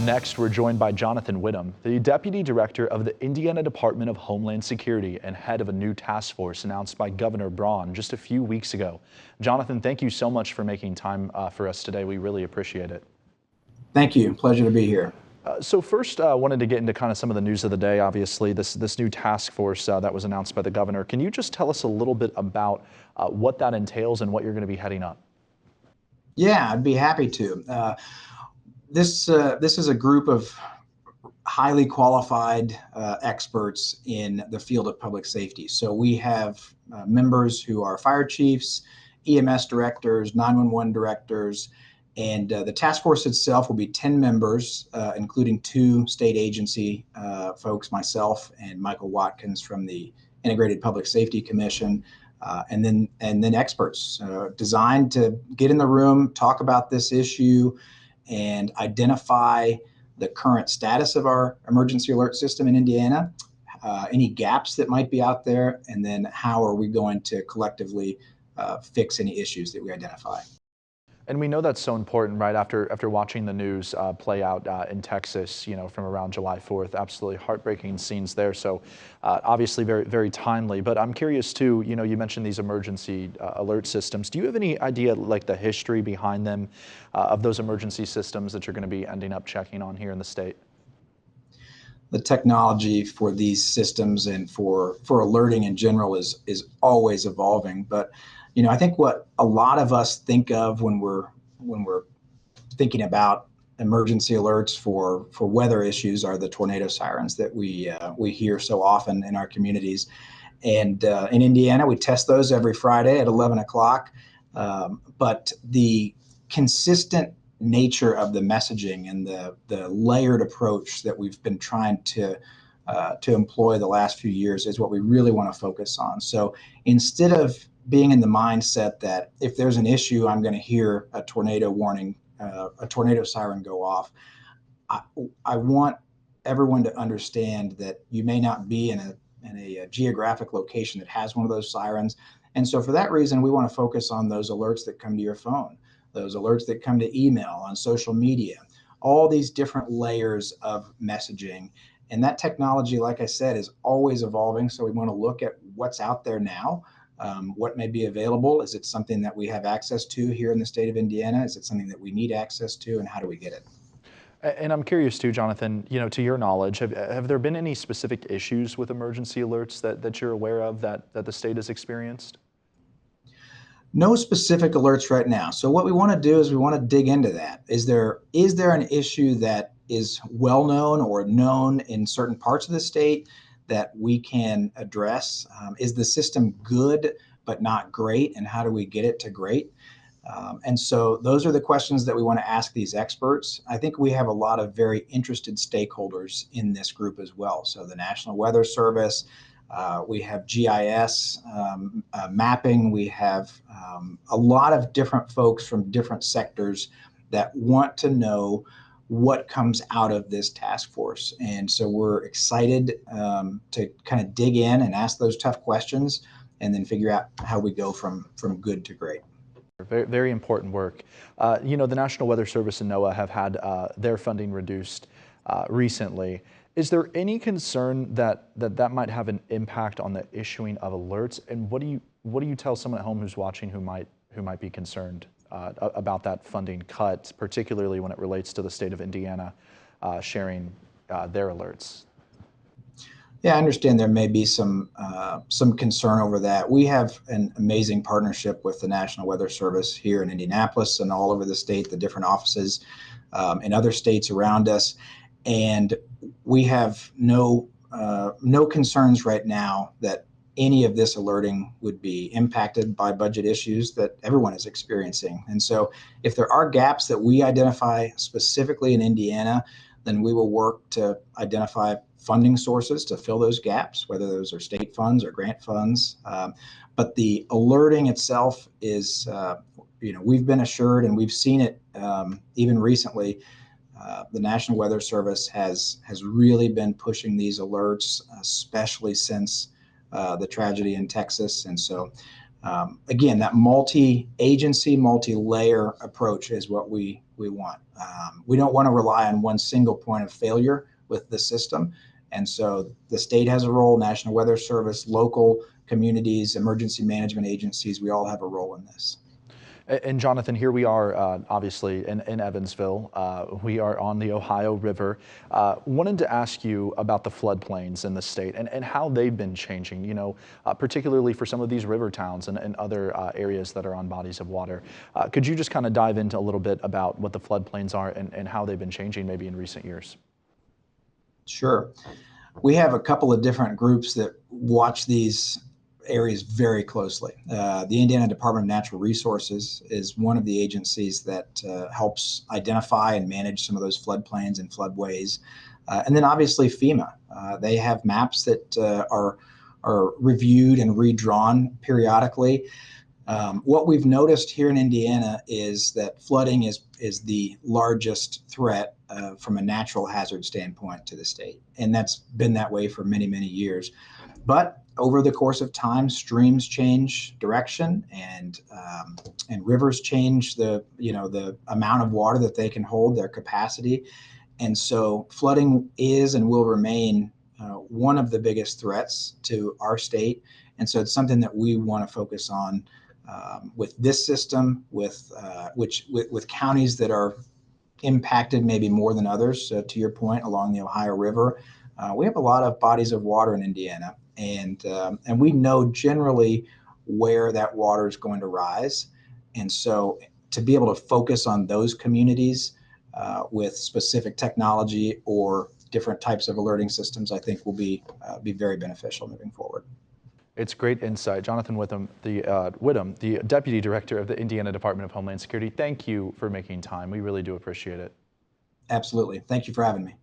Next, we're joined by Jonathan Whitham, the Deputy Director of the Indiana Department of Homeland Security and head of a new task force announced by Governor Braun just a few weeks ago. Jonathan, thank you so much for making time for us today. We really appreciate it. Thank you. Pleasure to be here. So first, I wanted to get into kind of some of the news of the day. Obviously, this new task force that was announced by the governor. Can you just tell us a little bit about what that entails and what you're going to be heading up? Yeah, I'd be happy to. This is a group of highly qualified experts in the field of public safety. So we have members who are fire chiefs, EMS directors, 911 directors, and the task force itself will be 10 members, including 2 state agency folks, myself and Michael Watkins from the Integrated Public Safety Commission, and then experts designed to get in the room, talk about this issue, and identify the current status of our emergency alert system in Indiana, any gaps that might be out there, and then how are we going to collectively fix any issues that we identify. And we know that's so important, right? After watching the news play out in Texas, from around July 4th, absolutely heartbreaking scenes there. So obviously very, very timely. But I'm curious too, you mentioned these emergency alert systems. Do you have any idea, like the history behind them, of those emergency systems that you're going to be ending up checking on here in the state? The technology for these systems and for alerting in general is always evolving. But I think what a lot of us think of when we're thinking about emergency alerts for weather issues are the tornado sirens that we hear so often in our communities. And in Indiana, we test those every Friday at 11 o'clock. But the consistent nature of the messaging and the layered approach that we've been trying to employ the last few years is what we really want to focus on. So instead of being in the mindset that if there's an issue, I'm going to hear a tornado warning, a tornado siren go off, I want everyone to understand that you may not be in a geographic location that has one of those sirens. And so for that reason, we want to focus on those alerts that come to your phone, those alerts that come to email, on social media, all these different layers of messaging. And that technology, like I said, is always evolving. So we want to look at what's out there now. What may be available? Is it something that we have access to here in the state of Indiana? Is it something that we need access to, and how do we get it? And I'm curious too, Jonathan, to your knowledge, have there been any specific issues with emergency alerts that you're aware of that the state has experienced? No specific alerts right now. So what we want to do is we want to dig into that. Is there an issue that is well known or known in certain parts of the state that we can address? Is the system good but not great, and how do we get it to great? And so those are the questions that we want to ask these experts. I think we have a lot of very interested stakeholders in this group as well. So the National Weather Service, we have GIS mapping, we have a lot of different folks from different sectors that want to know what comes out of this task force. And so we're excited to kind of dig in and ask those tough questions and then figure out how we go from good to great. Very, very important work. The National Weather Service and NOAA have had their funding reduced recently. Is there any concern that might have an impact on the issuing of alerts? And what do you tell someone at home who's watching who might be concerned about that funding cut, particularly when it relates to the state of Indiana sharing their alerts? Yeah, I understand there may be some concern over that. We have an amazing partnership with the National Weather Service here in Indianapolis and all over the state, the different offices in other states around us, and we have no concerns right now that any of this alerting would be impacted by budget issues that everyone is experiencing. And so if there are gaps that we identify specifically in Indiana, then we will work to identify funding sources to fill those gaps, whether those are state funds or grant funds. But the alerting itself is, we've been assured, and we've seen it even recently. The National Weather Service has really been pushing these alerts, especially since the tragedy in Texas. And so Again, that multi-agency, multi-layer approach is what we want. We don't want to rely on one single point of failure with the system. And so the state has a role, National Weather Service, local communities, emergency management agencies, we all have a role in this. And Jonathan, here we are, obviously in Evansville. We are on the Ohio River. Wanted to ask you about the floodplains in the state and how they've been changing, you know, particularly for some of these river towns and other areas that are on bodies of water. Could you just kind of dive into a little bit about what the floodplains are and how they've been changing maybe in recent years? Sure. We have a couple of different groups that watch these areas very closely. The Indiana Department of Natural Resources is one of the agencies that helps identify and manage some of those floodplains and floodways. And then obviously FEMA. They have maps that are reviewed and redrawn periodically. What we've noticed here in Indiana is that flooding is the largest threat from a natural hazard standpoint to the state. And that's been that way for many, many years. But over the course of time, streams change direction and rivers change the amount of water that they can hold, their capacity. And so flooding is and will remain one of the biggest threats to our state. And so it's something that we want to focus on with this system, with counties that are impacted maybe more than others. So to your point, along the Ohio River, we have a lot of bodies of water in Indiana, and we know generally where that water is going to rise. And so to be able to focus on those communities with specific technology or different types of alerting systems, I think will be very beneficial moving forward. It's great insight. Jonathan Whitham, the Deputy Director of the Indiana Department of Homeland Security, thank you for making time. We really do appreciate it. Absolutely. Thank you for having me.